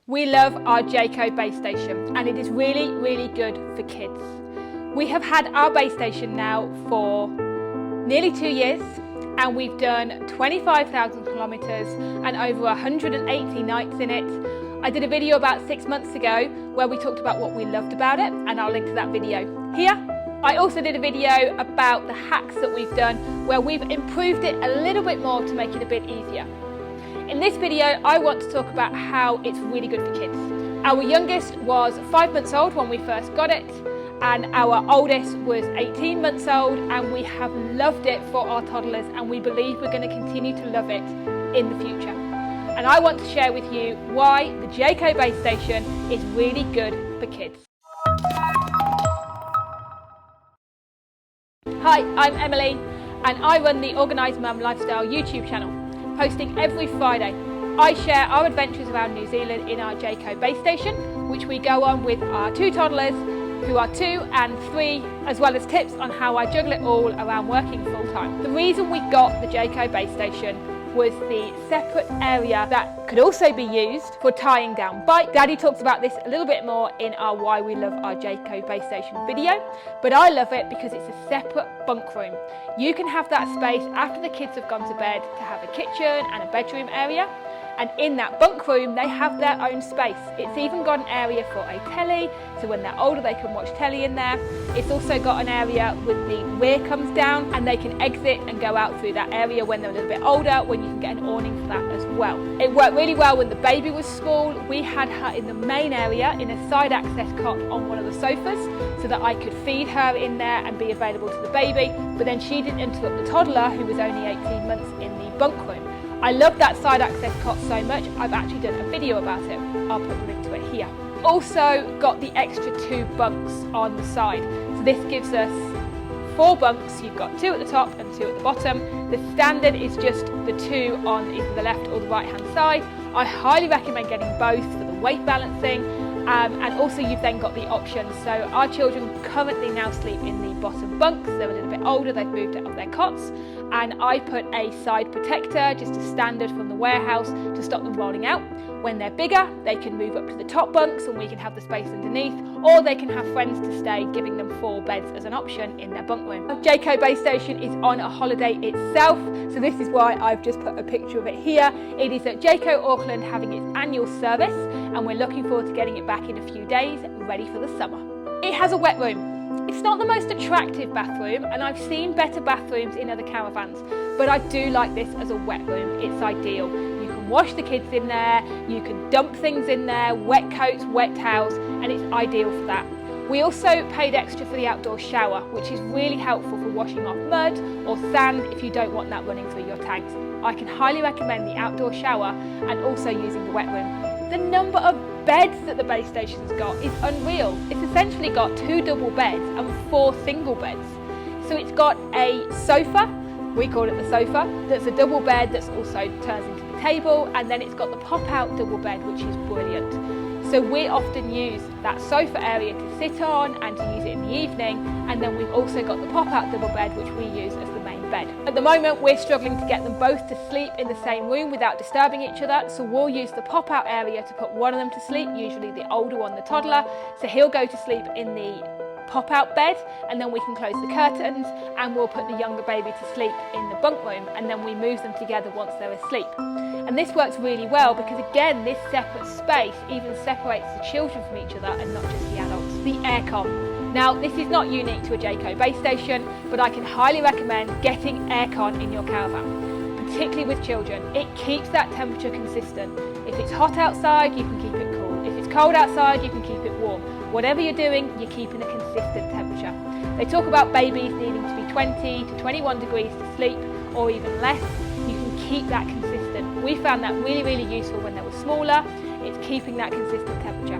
We love our Jayco base station and it is really, really good for kids. We have had our base station now for nearly 2 years and we've done 25,000 kilometres and over 180 nights in it. I did a video about 6 months ago where we talked about what we loved about it, and I'll link to that video here. I also did a video about the hacks that we've done where we've improved it a little bit more to make it a bit easier. In this video, I want to talk about how it's really good for kids. Our youngest was 5 months old when we first got it, and our oldest was 18 months old, and we have loved it for our toddlers, and we believe we're going to continue to love it in the future. And I want to share with you why the Jayco base station is really good for kids. Hi, I'm Emily, and I run the Organised Mum Lifestyle YouTube channel, posting every Friday. I share our adventures around New Zealand in our Jayco base station, which we go on with our 2 toddlers, who are 2 and 3, as well as tips on how I juggle it all around working full time. The reason we got the Jayco base station was the separate area that could also be used for tying down bikes. Daddy talks about this a little bit more in our Why We Love Our Jayco Base Station video, but I love it because it's a separate bunk room. You can have that space after the kids have gone to bed to have a kitchen and a bedroom area, and in that bunk room they have their own space. It's even got an area for a telly, so when they're older they can watch telly in there. It's also got an area with the rear comes down and they can exit and go out through that area when they're a little bit older, when you can get an awning for that as well. It worked really well when the baby was small. We had her in the main area in a side access cot on one of the sofas so that I could feed her in there and be available to the baby, but then she didn't interrupt the toddler who was only 18 months in the bunk room. I love that side access cot so much, I've actually done a video about it. I'll put the link to it here. Also got the extra 2 bunks on the side. So this gives us 4 bunks. You've got 2 at the top and 2 at the bottom. The standard is just the 2 on either the left or the right hand side. I highly recommend getting both for the weight balancing. And also you've then got the option. So our children currently now sleep in the bottom bunks. They're a little bit older, they've moved out of their cots. And I put a side protector, just a standard from the warehouse, to stop them rolling out. When they're bigger, they can move up to the top bunks and we can have the space underneath, or they can have friends to stay, giving them 4 beds as an option in their bunk room. Jayco Base Station is on a holiday itself, so this is why I've just put a picture of it here. It is at Jayco Auckland having its annual service, and we're looking forward to getting it back in a few days, ready for the summer. It has a wet room. It's not the most attractive bathroom, and I've seen better bathrooms in other caravans, but I do like this as a wet room. It's ideal. You can wash the kids in there, you can dump things in there, wet coats, wet towels, and it's ideal for that. We also paid extra for the outdoor shower, which is really helpful for washing off mud or sand if you don't want that running through your tanks. I can highly recommend the outdoor shower and also using the wet room. The number of beds that the base station's got is unreal. It's essentially got 2 double beds and 4 single beds. So it's got a sofa, we call it the sofa, that's a double bed that's also turns into the table, and then it's got the pop-out double bed, which is brilliant. So we often use that sofa area to sit on and to use it in the evening, and then we've also got the pop-out double bed, which we use as the main bed. At the moment we're struggling to get them both to sleep in the same room without disturbing each other, so we'll use the pop-out area to put one of them to sleep, usually the older one, the toddler, so he'll go to sleep in the pop-out bed, and then we can close the curtains and we'll put the younger baby to sleep in the bunk room, and then we move them together once they're asleep. And this works really well because again this separate space even separates the children from each other and not just the adults. The aircon. Now this is not unique to a Jayco base station, but I can highly recommend getting aircon in your caravan, particularly with children. It keeps that temperature consistent. If it's hot outside, you can keep it cool. If it's cold outside, you can keep it warm. Whatever you're doing, you're keeping a consistent temperature. They talk about babies needing to be 20 to 21 degrees to sleep, or even less. You can keep that consistent. We found that really, really useful when they were smaller. It's keeping that consistent temperature.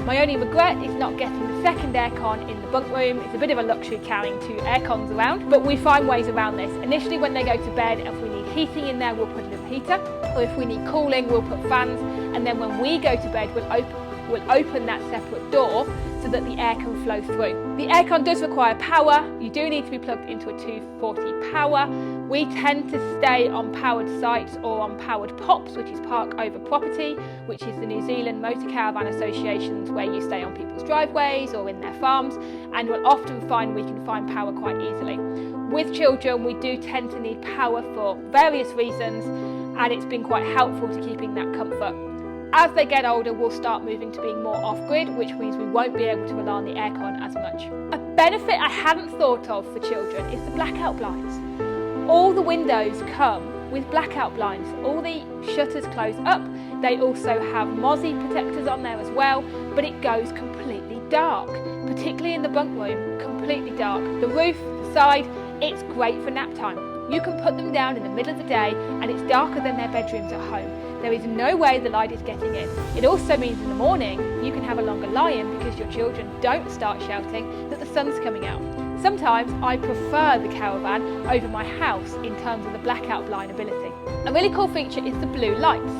My only regret is not getting the second aircon in the bunk room. It's a bit of a luxury carrying 2 aircons around, but we find ways around this. Initially when they go to bed, if we need heating in there, we'll put in a heater, or if we need cooling, we'll put fans, and then when we go to bed, we'll open that separate door so that the air can flow through. The aircon does require power. You do need to be plugged into a 240 power. We tend to stay on powered sites or on powered POPs, which is Park Over Property, which is the New Zealand Motor Caravan Associations, where you stay on people's driveways or in their farms, and we'll often find we can find power quite easily. With children, we do tend to need power for various reasons, and it's been quite helpful to keeping that comfort. As they get older, we'll start moving to being more off-grid, which means we won't be able to rely on the aircon as much. A benefit I hadn't thought of for children is the blackout blinds. All the windows come with blackout blinds. All the shutters close up. They also have mozzie protectors on there as well, but it goes completely dark, particularly in the bunk room, completely dark. The roof, the side, it's great for nap time. You can put them down in the middle of the day and it's darker than their bedrooms at home. There is no way the light is getting in. It also means in the morning you can have a longer lie-in because your children don't start shouting that the sun's coming out. Sometimes I prefer the caravan over my house in terms of the blackout blind ability. A really cool feature is the blue lights.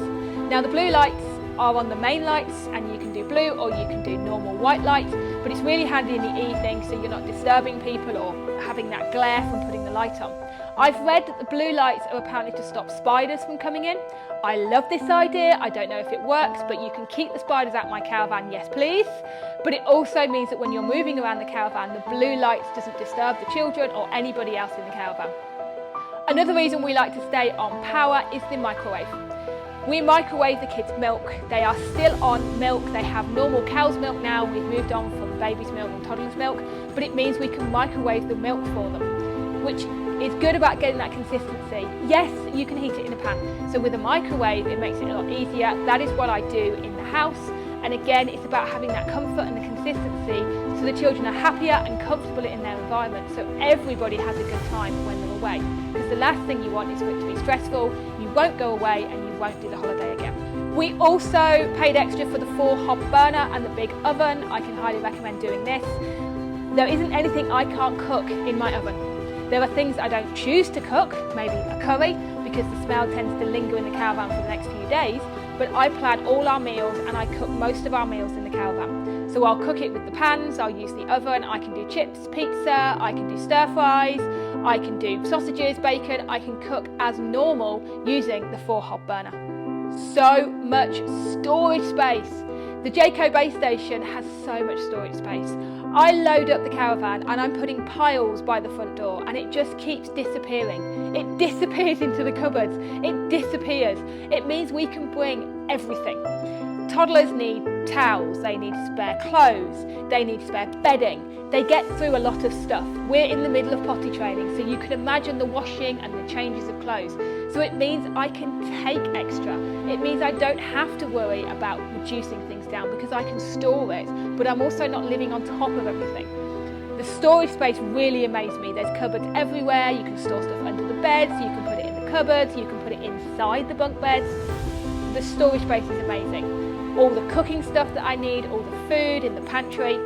Now the blue lights are on the main lights, and you can do blue or you can do normal white light, but it's really handy in the evening so you're not disturbing people or having that glare from putting the light on. I've read that the blue lights are apparently to stop spiders from coming in. I love this idea. I don't know if it works, but you can keep the spiders out my caravan, yes please. But it also means that when you're moving around the caravan, the blue lights doesn't disturb the children or anybody else in the caravan. Another reason we like to stay on power is the microwave. We microwave the kids' milk. They are still on milk. They have normal cow's milk now. We've moved on from baby's milk and toddler's milk, but it means we can microwave the milk for them, which is good about getting that consistency. Yes, you can heat it in a pan. So with a microwave, it makes it a lot easier. That is what I do in the house. And again, it's about having that comfort and the consistency so the children are happier and comfortable in their environment, so everybody has a good time when they're away. Because the last thing you want is for it to be stressful, you won't go away and you won't do the holiday again. We also paid extra for the 4-hob burner and the big oven. I can highly recommend doing this. There isn't anything I can't cook in my oven. There are things I don't choose to cook, maybe a curry, because the smell tends to linger in the caravan for the next few days, but I plan all our meals and I cook most of our meals in the caravan. So I'll cook it with the pans, I'll use the oven, I can do chips, pizza, I can do stir fries, I can do sausages, bacon, I can cook as normal using the 4-hob burner. So much storage space. The Jayco Basestation has so much storage space. I load up the caravan and I'm putting piles by the front door and it just keeps disappearing. It disappears into the cupboards. It disappears. It means we can bring everything. Toddlers need towels, they need spare clothes, they need spare bedding. They get through a lot of stuff. We're in the middle of potty training, so you can imagine the washing and the changes of clothes. So it means I can take extra. It means I don't have to worry about reducing things down because I can store it, but I'm also not living on top of everything. The storage space really amazed me. There's cupboards everywhere. You can store stuff under the beds, you can put it in the cupboards, you can put it inside the bunk beds. The storage space is amazing. All the cooking stuff that I need, all the food in the pantry.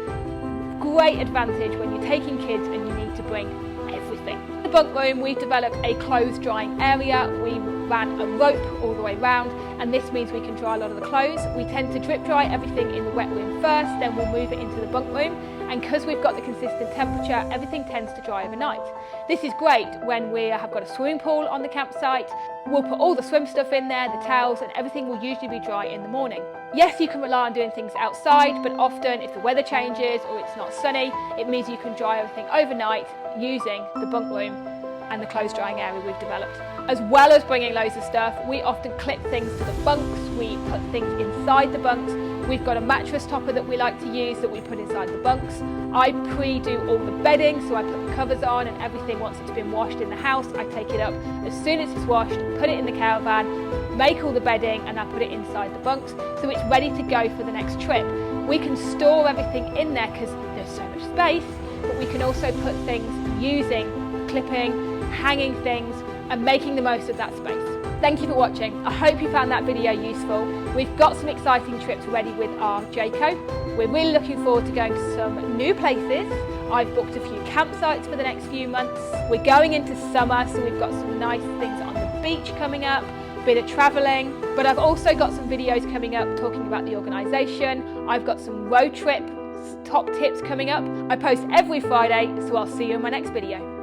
Great advantage when you're taking kids and you need to bring everything. In the bunk room, we've developed a clothes drying area. We ran a rope all the way round, and this means we can dry a lot of the clothes. We tend to drip dry everything in the wet room first, then we'll move it into the bunk room, and because we've got the consistent temperature, everything tends to dry overnight. This is great when we have got a swimming pool on the campsite. We'll put all the swim stuff in there, the towels, and everything will usually be dry in the morning. Yes, you can rely on doing things outside, but often if the weather changes or it's not sunny, it means you can dry everything overnight using the bunk room and the clothes drying area we've developed. As well as bringing loads of stuff, we often clip things to the bunks, we put things inside the bunks. We've got a mattress topper that we like to use that we put inside the bunks. I pre-do all the bedding, so I put the covers on and everything once it's been washed in the house. I take it up as soon as it's washed, put it in the caravan, make all the bedding, and I put it inside the bunks so it's ready to go for the next trip. We can store everything in there because there's so much space, but we can also put things using clipping, hanging things, and making the most of that space. Thank you for watching. I hope you found that video useful. We've got some exciting trips ready with our Jayco. We're really looking forward to going to some new places. I've booked a few campsites for the next few months. We're going into summer, so we've got some nice things on the beach coming up, a bit of travelling, but I've also got some videos coming up talking about the organisation. I've got some road trip top tips coming up. I post every Friday, so I'll see you in my next video.